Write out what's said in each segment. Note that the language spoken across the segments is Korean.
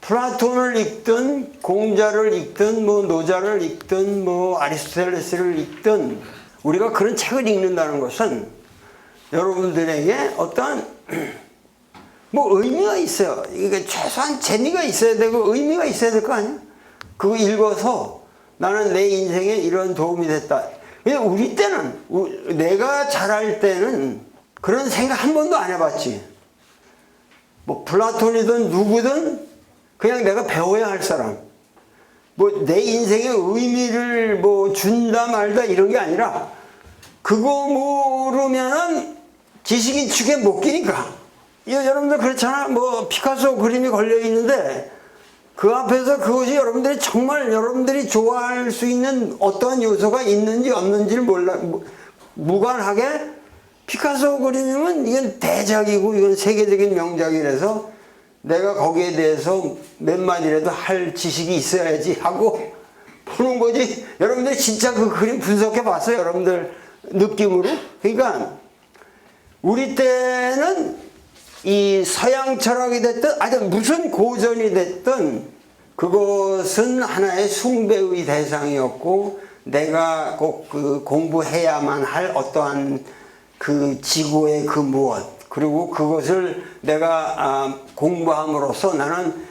플라톤을 읽든 공자를 읽든 뭐 노자를 읽든 뭐 아리스토텔레스를 읽든 우리가 그런 책을 읽는다는 것은 여러분들에게 어떤 뭐 의미가 있어요. 이게 최소한 재미가 있어야 되고 의미가 있어야 될 거 아니야? 그거 읽어서 나는 내 인생에 이런 도움이 됐다. 근데 우리 때는 내가 자랄 때는 그런 생각 한 번도 안 해봤지. 뭐 플라톤이든 누구든 그냥 내가 배워야 할 사람. 뭐 내 인생에 의미를 뭐 준다 말다 이런 게 아니라 그거 모르면은 지식인 축에 못 끼니까. 여러분들 그렇잖아. 뭐 피카소 그림이 걸려 있는데 그 앞에서 그것이 여러분들이 정말 여러분들이 좋아할 수 있는 어떠한 요소가 있는지 없는지를 몰라. 무관하게 피카소 그림이면 이건 대작이고 이건 세계적인 명작이라서 내가 거기에 대해서 몇 마디라도 할 지식이 있어야지 하고 보는 거지. 여러분들이 진짜 그 그림 분석해 봤어요? 여러분들 느낌으로? 그러니까 우리 때는 이 서양 철학이 됐든 아니 무슨 고전이 됐든 그것은 하나의 숭배의 대상이었고 내가 꼭 그 공부해야만 할 어떠한 그 지구의 그 무엇 그리고 그것을 내가 공부함으로써 나는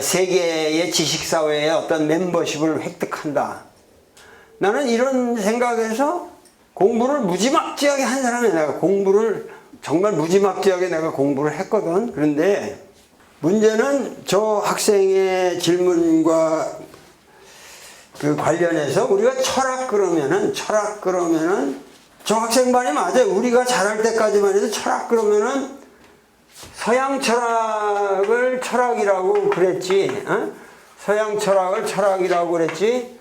세계의 지식사회의 어떤 멤버십을 획득한다. 나는 이런 생각에서 공부를 무지막지하게 한 사람이야. 내가 공부를 정말 무지막지하게 내가 공부를 했거든. 그런데 문제는 저 학생의 질문과 그 관련해서 우리가 철학 그러면은 저 학생 말이 맞아요. 우리가 자랄 때까지만 해도 철학 그러면은 서양 철학을 철학이라고 그랬지. 어? 서양 철학을 철학이라고 그랬지.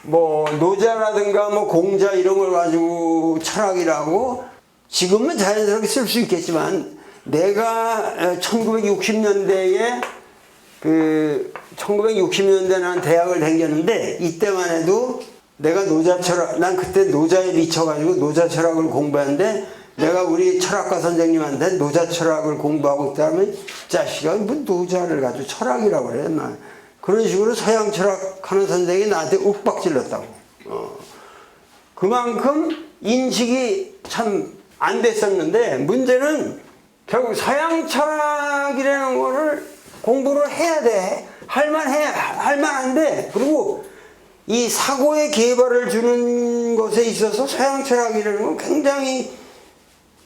뭐 노자라든가 뭐 공자 이런 걸 가지고 철학이라고 지금은 자연스럽게 쓸 수 있겠지만 내가 1960년대에 1960년대 난 대학을 다녔는데 이때만 해도 내가 노자 철학 난 그때 노자에 미쳐가지고 노자 철학을 공부하는데 내가 우리 철학과 선생님한테 노자 철학을 공부하고 있다면 자식아 뭐 노자를 가지고 철학이라고 그래. 난 그런 식으로 서양 철학하는 선생이 나한테 윽박질렀다고. 그만큼 인식이 참 안 됐었는데 문제는 결국 서양 철학이라는 거를 공부를 해야 돼. 할만한데 그리고 이 사고의 개발을 주는 것에 있어서 서양 철학이라는 건 굉장히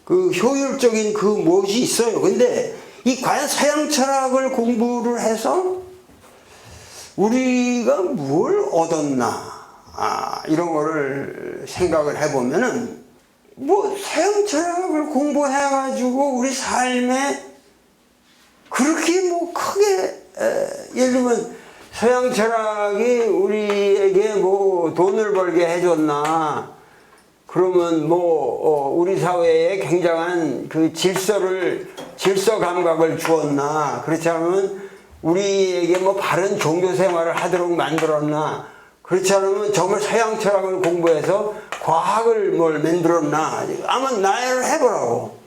그 효율적인 그 무엇이 있어요. 근데 이 과연 서양 철학을 공부를 해서 우리가 뭘 얻었나 이런 거를 생각을 해보면은 뭐 서양 철학을 공부해가지고 우리 삶에 그렇게 뭐 크게 예를 들면 서양 철학이 우리에게 뭐 돈을 벌게 해줬나 그러면 뭐 우리 사회에 굉장한 그 질서 감각을 주었나 그렇지 않으면 우리에게 뭐 바른 종교 생활을 하도록 만들었나 그렇지 않으면 정말 서양 철학을 공부해서 과학을 뭘 만들었나 한번 나열을 해보라고.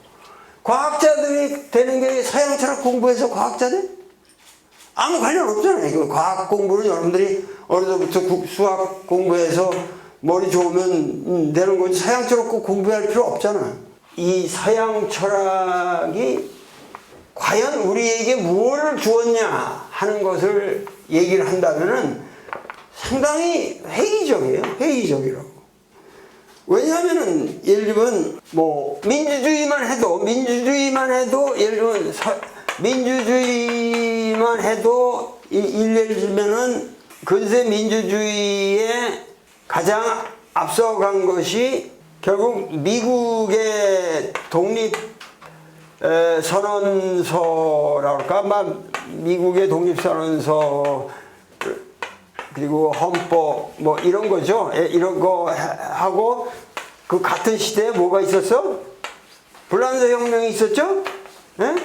과학자들이 되는 게 서양 철학 공부해서 과학자들? 아무 관련 없잖아요. 과학 공부는 여러분들이 어느 때부터 수학 공부해서 머리 좋으면 되는 거지 서양 철학 꼭 공부할 필요 없잖아. 이 서양 철학이 과연 우리에게 무엇을 주었냐 하는 것을 얘기를 한다면은 상당히 회의적이에요. 회의적이라고. 왜냐하면은 예를 들면 뭐 민주주의만 해도 예를 들면 민주주의만 해도 예를 들면은 근세 민주주의에 가장 앞서간 것이 결국 미국의 독립 선언서라고 할까? 미국의 독립선언서 그리고 헌법 뭐 이런 거죠. 이런 거 하고 그 같은 시대에 뭐가 있었어? 불란서 혁명이 있었죠? 예?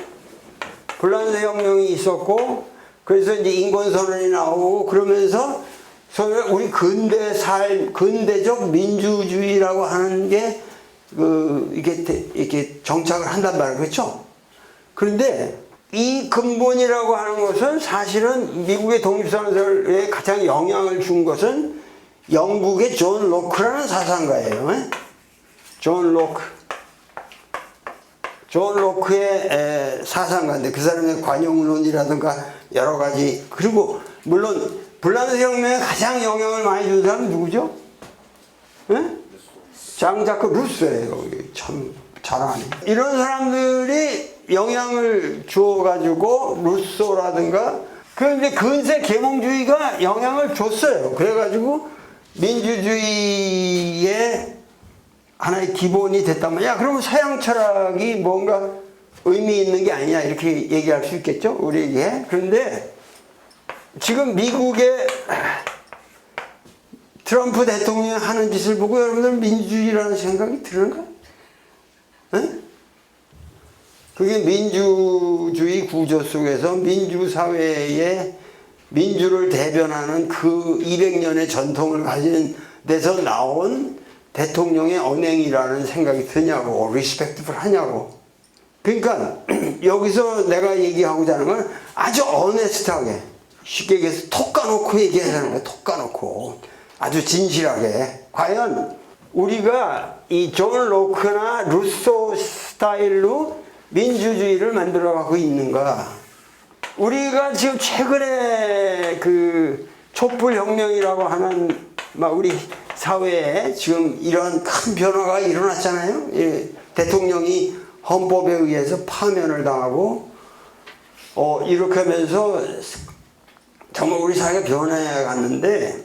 불란서 혁명이 있었고 그래서 이제 인권선언이 나오고 그러면서 우리 근대적 민주주의라고 하는 게 이렇게 정착을 한단 말이에요. 그렇죠? 그런데 이 근본이라고 하는 것은 사실은 미국의 독립선언에 가장 영향을 준 것은 영국의 존 로크라는 사상가예요. 존 로크. 존 로크의 사상가인데 그 사람의 관용론이라든가 여러 가지, 그리고 물론 불란서 혁명에 가장 영향을 많이 준 사람은 누구죠? 장자크 루소예요. 참 잘하네. 이런 사람들이 영향을 주어가지고 루소라든가 그런데 근세 계몽주의가 영향을 줬어요. 그래가지고 민주주의의 하나의 기본이 됐단 말이야. 그러면 서양 철학이 뭔가 의미 있는 게 아니냐 이렇게 얘기할 수 있겠죠, 우리에게. 그런데 지금 미국의 트럼프 대통령이 하는 짓을 보고 여러분들 민주주의라는 생각이 드는가? 그게 민주주의 구조 속에서 민주사회의 민주를 대변하는 그 200년의 전통을 가진 데서 나온 대통령의 언행이라는 생각이 드냐고, 리스펙트풀 하냐고. 그러니까 여기서 내가 얘기하고자 하는 건 아주 어네스트하게, 쉽게 얘기해서 톡 까놓고 얘기하자는 거야. 톡 까놓고 아주 진실하게. 과연 우리가 이 존 로크나 루소 스타일로 민주주의를 만들어 가고 있는가? 우리가 지금 최근에 그 촛불혁명이라고 하는 우리 사회에 지금 이런 큰 변화가 일어났잖아요. 예, 대통령이 헌법에 의해서 파면을 당하고 이렇게 하면서 정말 우리 사회가 변해 갔는데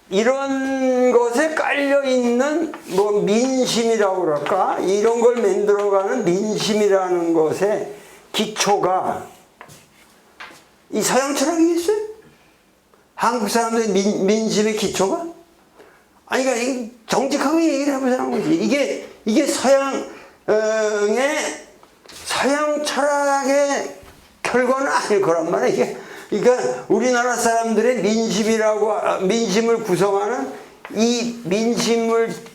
이런 것에 깔려있는 민심이라고 그럴까? 이런 걸 만들어가는 민심이라는 것의 기초가 이 서양 철학이겠어요? 한국 사람들의 민심의 기초가? 아니, 그러니까 정직하게 얘기를 해보자는 거지. 이게 서양 철학의 결과는 아닐 거란 말이야. 이게, 그러니까 우리나라 사람들의 민심을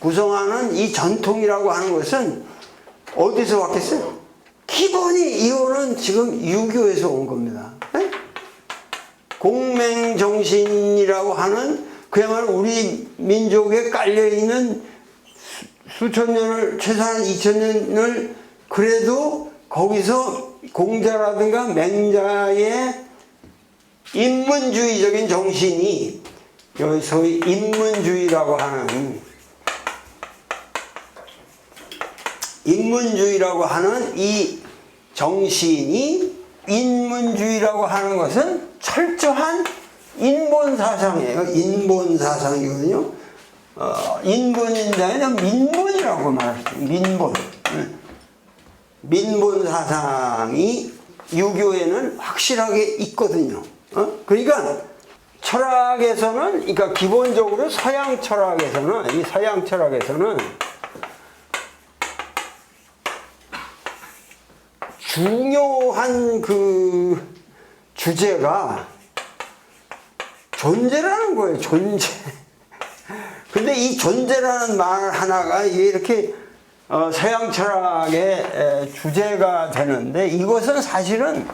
구성하는 이 전통이라고 하는 것은 어디서 왔겠어요? 기본이 이거는 지금 유교에서 온 겁니다. 네? 공맹정신이라고 하는 그야말로 우리 민족에 깔려있는 수천 년을, 최소한 2000년을 그래도 거기서 공자라든가 맹자의 인문주의적인 정신이, 여기 소위 인문주의라고 하는 이 정신이, 인문주의라고 하는 것은 철저한 인본사상이에요. 인본사상이거든요. 인본인데 아니라 민본이라고 말할 수 있어요. 민본. 민본사상이 유교에는 확실하게 있거든요. 그러니까 철학에서는, 그러니까 기본적으로 서양 철학에서는 중요한 그 주제가 존재라는 거예요. 존재. 근데 이 존재라는 말 하나가 이렇게 서양 철학의 주제가 되는데, 이것은 사실은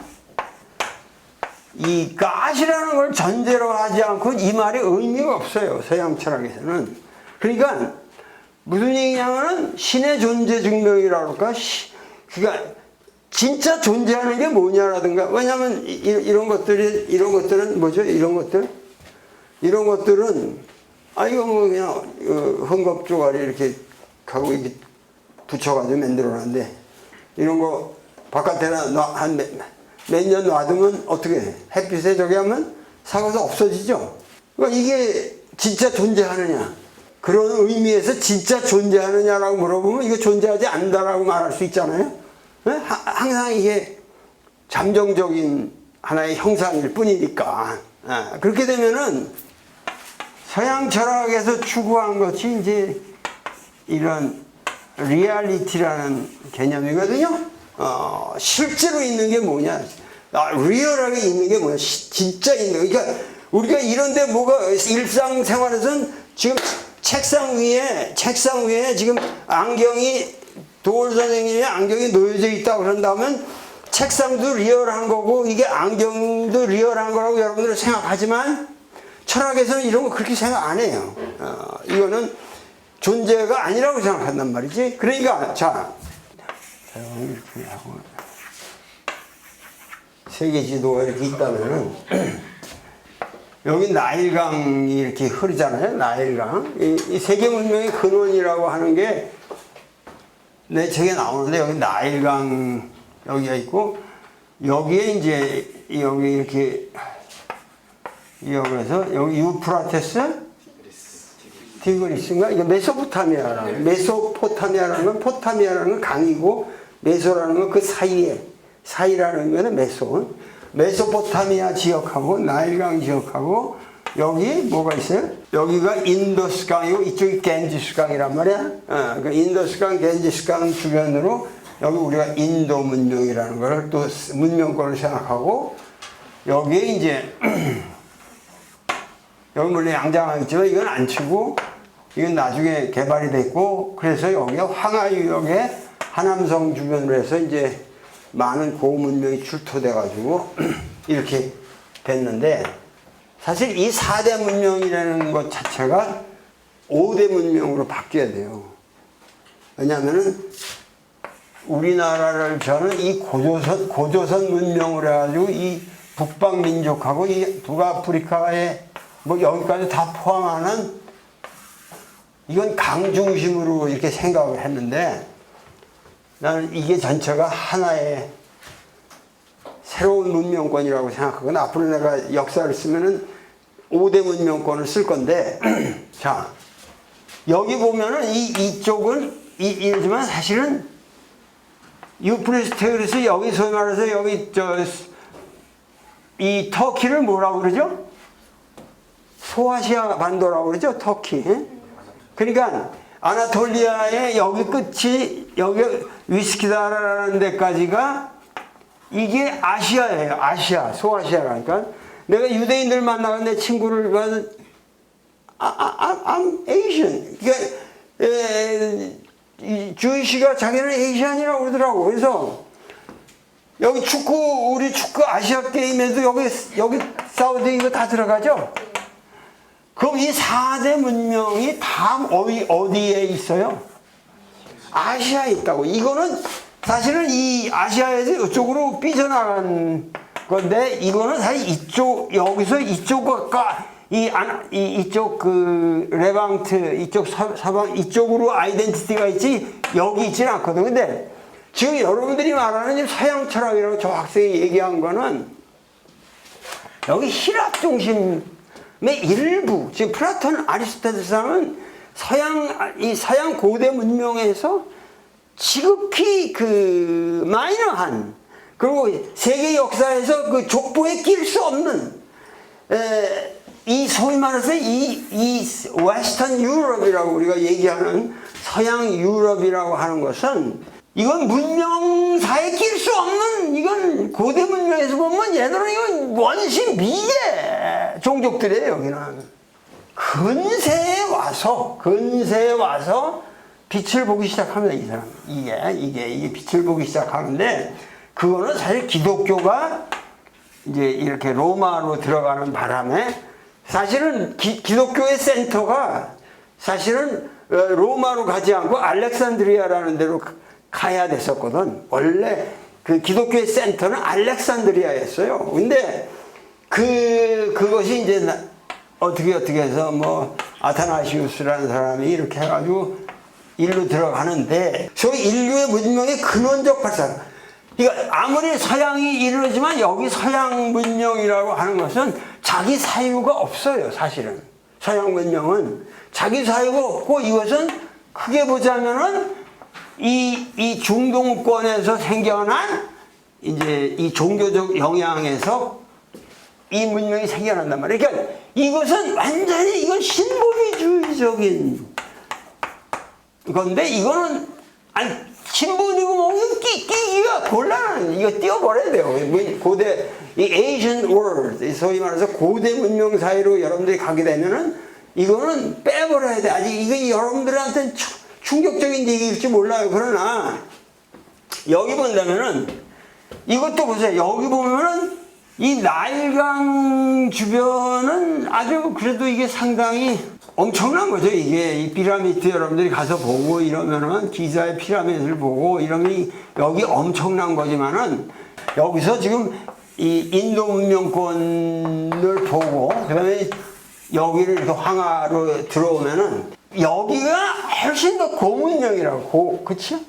이 God이라는 걸 전제로 하지 않고 이 말이 의미가 없어요. 서양 철학에서는. 그러니까 무슨 얘기냐면은 신의 존재 증명이라고 할까? 그러니까 진짜 존재하는 게 뭐냐라든가. 왜냐면 이런 것들은 뭐죠? 이런 것들은 이거 그냥 헝겊 조각이 이렇게 하고 이렇게 붙여가지고 만들어놨는데, 이런 거 바깥에나 한 몇 년 놔두면 어떻게 해? 햇빛에 저기 하면 사가서 없어지죠? 그러니까 이게 진짜 존재하느냐? 그런 의미에서 진짜 존재하느냐라고 물어보면 이거 존재하지 않는다라고 말할 수 있잖아요? 항상 이게 잠정적인 하나의 형상일 뿐이니까. 그렇게 되면은 서양 철학에서 추구한 것이 이제 이런 리얼리티라는 개념이거든요. 실제로 있는 게 뭐냐? 리얼하게 있는 게 뭐냐? 진짜 있는 거. 그러니까 우리가 이런데 뭐가 일상생활에서는 지금 책상 위에 지금 안경이, 도올 선생님의 안경이 놓여져 있다고 그런다면 책상도 리얼한 거고 이게 안경도 리얼한 거라고 여러분들은 생각하지만 철학에서는 이런 거 그렇게 생각 안 해요. 이거는 존재가 아니라고 생각한단 말이지. 그러니까 자 이렇게 하고 세계 지도가 이렇게 있다면은 여기 나일강이 이렇게 흐르잖아요. 나일강. 이 세계 문명의 근원이라고 하는 게 내 책에 나오는데 여기 나일강 여기가 있고 여기에 이제 여기 이렇게 여기서 여기 유프라테스 디그리스인가? 이게 메소포타미아라는 건 포타미아라는 건 강이고 메소라는 건 그 사이라는 거는 메소포타미아 지역하고 나일강 지역하고 여기 뭐가 있어요? 여기가 인더스강이고 이쪽이 겐지스강이란 말이야. 그 인더스강, 겐지스강 주변으로 여기 우리가 인도 문명이라는 걸 또 문명권을 생각하고 여기에 이제 여기 물론 양장하겠지만 이건 안 치고 이건 나중에 개발이 됐고 그래서 여기가 황하유역의 하남성 주변으로 해서 이제 많은 고문명이 출토돼 가지고 이렇게 됐는데 사실 이 4대 문명이라는 것 자체가 5대 문명으로 바뀌어야 돼요. 왜냐하면은 우리나라를 저는 이 고조선 문명으로 해가지고 이 북방민족하고 이 북아프리카의 뭐 여기까지 다 포함하는 이건 강 중심으로 이렇게 생각을 했는데 나는 이게 전체가 하나의 새로운 문명권이라고 생각하거나 앞으로 내가 역사를 쓰면은 5대 문명권을 쓸 건데 자 여기 보면은 이쪽은 이러지만 사실은 유프레스테그리스 여기 소위 말해서 여기 이 터키를 뭐라고 그러죠? 소아시아 반도라고 그러죠? 터키. 그러니까 아나톨리아의 여기 끝이 여기 위스키다라는 데까지가 이게 아시아예요. 아시아, 소아시아라니까. 내가 유대인들 만나는 내 친구를 봐서 I'm Asian. 그러니까 주이시가 자기는 에이시안이라고 그러더라고. 그래서 여기 우리 축구 아시아 게임에도 여기 사우디 이거 다 들어가죠? 그럼 이 4대 문명이 다 어디에 있어요? 아시아에 있다고. 이거는 사실은 이 아시아에서 이쪽으로 삐져나간 건데 이거는 사실 여기서 이쪽과 이쪽 그 레방트 이쪽 서방 이쪽으로 아이덴티티가 있지 여기 있지는 않거든. 근데 지금 여러분들이 말하는 서양 철학이라고 저 학생이 얘기한 거는 여기 힐랍 중심의 일부. 지금 플라톤, 아리스토텔레스는 서양 고대 문명에서 지극히 그 마이너한 그리고 세계 역사에서 그 족보에 낄 수 없는 이 소위 말해서 이 웨스턴 유럽이라고 우리가 얘기하는 서양 유럽이라고 하는 것은 이건 문명사에 낄 수 없는 이건 고대 문명에서 보면 얘들은 이건 원시 미제 종족들이에요. 여기는 근세에 와서 빛을 보기 시작합니다. 이 사람 이게 빛을 보기 시작하는데 그거는 사실 기독교가 이제 이렇게 로마로 들어가는 바람에 사실은 기독교의 센터가 사실은 로마로 가지 않고 알렉산드리아라는 데로 가야 됐었거든. 원래 그 기독교의 센터는 알렉산드리아였어요. 근데 그것이 이제 어떻게 해서 뭐 아타나시우스라는 사람이 이렇게 해가지고 일로 들어가는데 소위 인류의 문명의 근원적 발상. 그러니까 아무리 서양이 이르지만 여기 서양 문명이라고 하는 것은 자기 사유가 없어요. 사실은 서양 문명은 자기 사유가 없고 이것은 크게 보자면은 이 중동권에서 생겨난 이제 이 종교적 영향에서 이 문명이 생겨난단 말이에요. 그러니까 이것은 완전히 이건 신본주의적인 건데 이거는 아니 신본이고 뭐 끼기가 곤란한 이거 띄워버려야 돼요. 고대 이 Asian world 소위 말해서 고대 문명 사이로 여러분들이 가게 되면은 이거는 빼버려야 돼. 아직 이거 여러분들한테는 충격적인 얘기일지 몰라요. 그러나 여기 본다면은 이것도 보세요. 여기 보면은 이 나일강 주변은 아주 그래도 이게 상당히 엄청난 거죠. 이게 이 피라미드 여러분들이 가서 보고 이러면은 기자의 피라미드를 보고 이러면 여기 엄청난 거지만은 여기서 지금 이 인도 문명권을 보고 그다음에 여기를 이렇게 황하로 들어오면은 여기가 훨씬 더 고문명이라고 그치?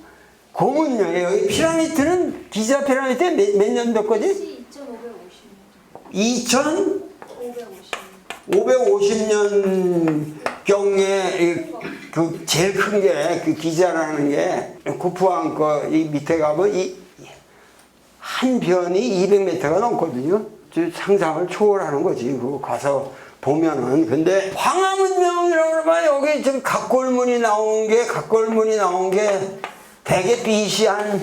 고문명이에요. 여기 피라미드는 기자 피라미드 몇 년도 거지? 2550년 경에 그 제일 큰 게 그 기자라는 게 쿠프왕 거 이 밑에 가면 이 한 변이 200m가 넘거든요. 상상을 초월하는 거지. 그거 가서 보면은. 근데 황하 문명이라고 그러면 여기 지금 각골문이 나온 게 대개 BC 한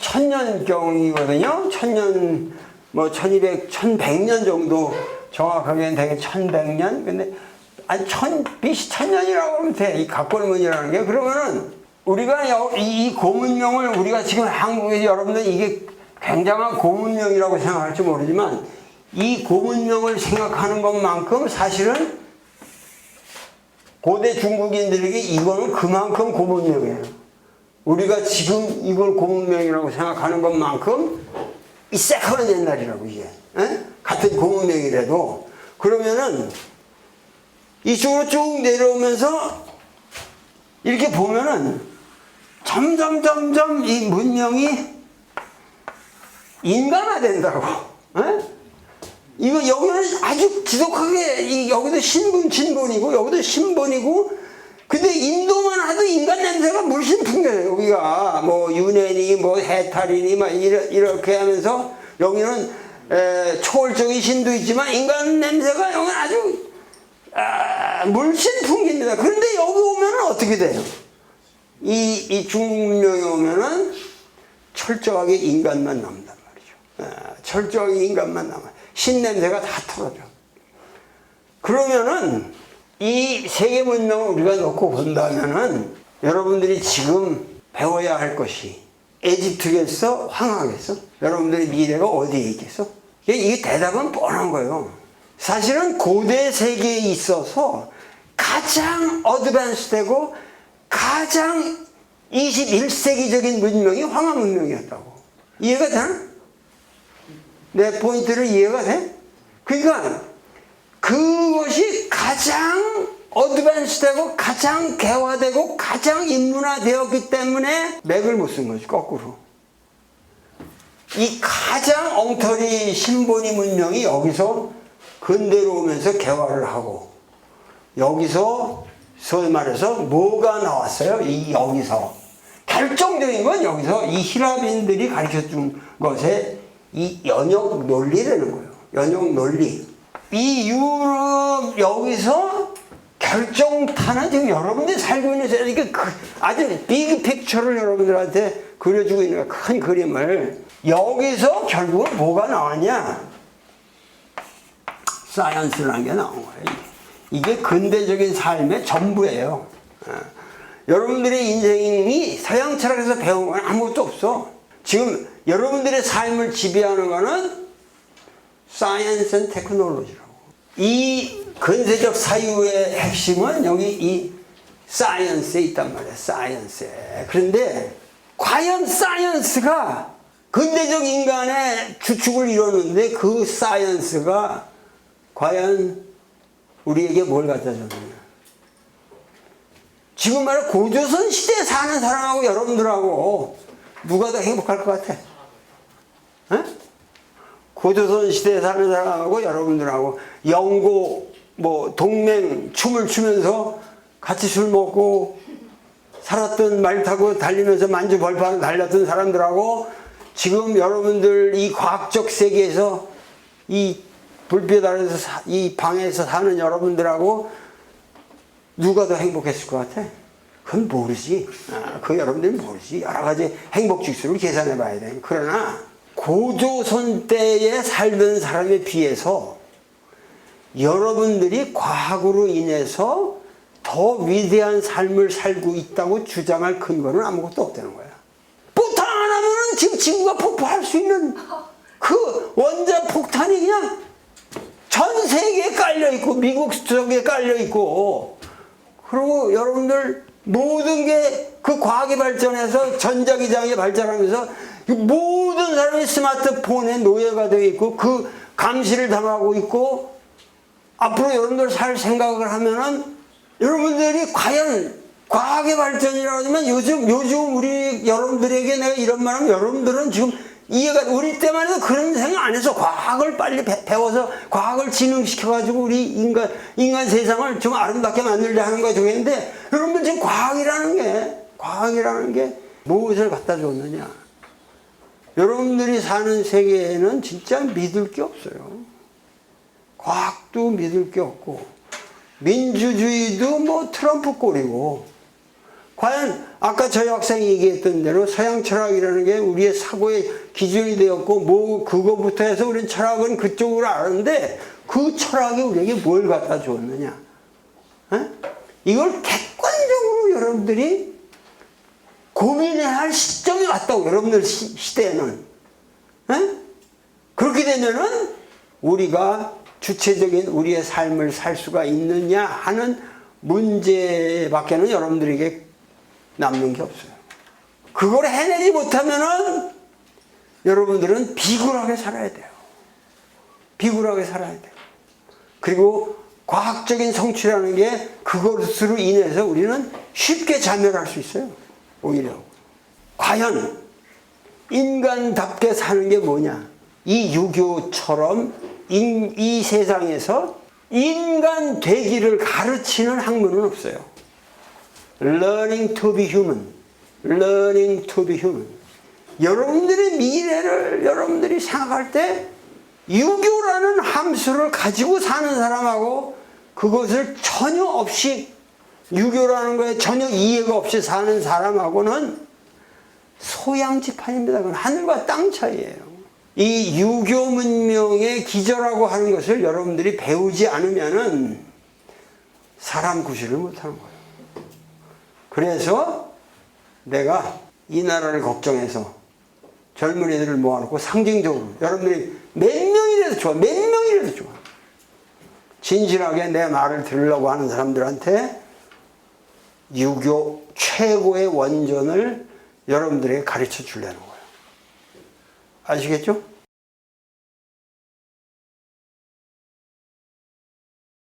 1000년경이거든요. 1000년 뭐 1200, 1100년 정도 정확하게는 되게 1100년. 근데 아니 BC 1000년이라고 하면 돼. 이 각골문이라는 게. 그러면은 우리가 이 고문명을 우리가 지금 한국에 여러분들 이게 굉장한 고문명이라고 생각할지 모르지만 이 고문명을 생각하는 것만큼 사실은 고대 중국인들에게 이거는 그만큼 고문명이에요. 우리가 지금 이걸 고문명이라고 생각하는 것만큼 이 새카만 옛날이라고 이게. 에? 같은 고문명이라도. 그러면은 이쪽으로 쭉 내려오면서 이렇게 보면은 점점 이 문명이 인간화된다고. 이거 여기는 아주 지독하게 여기도 신본이고 여기도 신본이고 근데 인도만 하도 인간 냄새가 물씬 풍겨요. 여기가 뭐 유네니 뭐 해탈이니 막 이렇게 하면서 여기는 초월적인 신도 있지만 인간 냄새가 여기는 아주 물씬 풍깁니다. 그런데 여기 오면은 어떻게 돼요? 이 중국명에 오면은 철저하게 인간만 남는단 말이죠. 철저하게 인간만 남아요. 신냄새가 다 털어져. 그러면은 이 세계 문명을 우리가 놓고 본다면은 여러분들이 지금 배워야 할 것이 에집트겠어? 황하겠어? 여러분들의 미래가 어디에 있겠어? 이게 대답은 뻔한 거예요. 사실은 고대 세계에 있어서 가장 어드밴스되고 가장 21세기적인 문명이 황하 문명이었다고. 이해가 되나? 내 포인트를 이해가 돼? 그러니까 그것이 가장 어드밴스되고 가장 개화되고 가장 인문화되었기 때문에 맥을 못 쓴 거지. 거꾸로. 이 가장 엉터리 신본이 문명이 여기서 근대로 오면서 개화를 하고 여기서 소위 말해서 뭐가 나왔어요? 여기서 결정적인 건 여기서 이 히라빈들이 가르쳐준 것에 이 연역 논리라는 거예요. 연역 논리. 이 유럽 여기서 결정타는 지금 여러분들이 살고 있는 이게 아주 비그 픽처를 여러분들한테 그려주고 있는 큰 그림을 여기서 결국은 뭐가 나왔냐? 사이언스라는 게 나온 거예요. 이게 근대적인 삶의 전부예요. 여러분들의 인생이 서양 철학에서 배운 건 아무것도 없어. 지금 여러분들의 삶을 지배하는 거는 사이언스 앤 테크놀로지라고. 이 근세적 사유의 핵심은 여기 이 사이언스에 있단 말이야. 사이언스에. 그런데 과연 사이언스가 근대적 인간의 주축을 이루는데 그 사이언스가 과연 우리에게 뭘 갖다 줬느냐. 지금 말해 고조선 시대에 사는 사람하고 여러분들하고 누가 더 행복할 것 같아? 에? 고조선 시대에 사는 사람하고 여러분들하고 영고 뭐 동맹 춤을 추면서 같이 술 먹고 살았던 말 타고 달리면서 만주 벌판 달렸던 사람들하고 지금 여러분들 이 과학적 세계에서 이 불빛 아래서 이 방에서 사는 여러분들하고 누가 더 행복했을 것 같아? 그건 모르지. 그 여러분들이 모르지. 여러 가지 행복 지수를 계산해 봐야 돼. 그러나 고조선 때에 살던 사람에 비해서 여러분들이 과학으로 인해서 더 위대한 삶을 살고 있다고 주장할 근거는 아무것도 없다는 거야. 부탁 안 하면은 지금 지구가 폭발할 수 있는 그 원자 폭탄이 그냥 전 세계에 깔려있고, 미국 쪽에 깔려있고, 그리고 여러분들 모든 게 그 과학이 발전해서 전자기장이 발전하면서 모든 사람이 스마트폰에 노예가 되어 있고, 그 감시를 당하고 있고, 앞으로 여러분들 살 생각을 하면은 여러분들이 과연 과학의 발전이라고 하면 요즘 우리 여러분들에게 내가 이런 말 하면 여러분들은 지금 이해가, 우리 때만 해도 그런 생각 안 해서 과학을 빨리 배워서 과학을 진흥시켜가지고 우리 인간 세상을 좀 아름답게 만들려 하는 거야 좋겠는데, 여러분들 지금 과학이라는 게 무엇을 갖다 줬느냐? 여러분들이 사는 세계에는 진짜 믿을 게 없어요. 과학도 믿을 게 없고, 민주주의도 뭐 트럼프 꼴이고, 과연 아까 저희 학생이 얘기했던 대로 서양 철학이라는 게 우리의 사고의 기준이 되었고, 뭐 그거부터 해서 우리는 철학은 그쪽으로 아는데, 그 철학이 우리에게 뭘 갖다 주었느냐? 에? 이걸 객관적으로 여러분들이 고민해야 할 시점이 왔다고, 여러분들 시대에는. 에? 그렇게 되면은 우리가 주체적인 우리의 삶을 살 수가 있느냐 하는 문제밖에는 여러분들에게 남는 게 없어요. 그걸 해내지 못하면은 여러분들은 비굴하게 살아야 돼요. 비굴하게 살아야 돼요. 그리고 과학적인 성취라는 게 그것으로 인해서 우리는 쉽게 자멸할 수 있어요. 오히려. 과연 인간답게 사는 게 뭐냐? 이 유교처럼 이 세상에서 인간 되기를 가르치는 학문은 없어요. Learning to be human. Learning to be human. 여러분들의 미래를 여러분들이 생각할 때 유교라는 함수를 가지고 사는 사람하고 그것을 전혀 없이, 유교라는 거에 전혀 이해가 없이 사는 사람하고는 소양지판입니다. 그건 하늘과 땅 차이예요. 이 유교 문명의 기저라고 하는 것을 여러분들이 배우지 않으면은 사람 구실을 못하는 거예요. 그래서 내가 이 나라를 걱정해서 젊은이들을 모아놓고 상징적으로 여러분들이 몇 명이라도 좋아, 몇 명이라도 좋아, 진실하게 내 말을 들으려고 하는 사람들한테 유교 최고의 원전을 여러분들에게 가르쳐 주려는 거예요. 아시겠죠?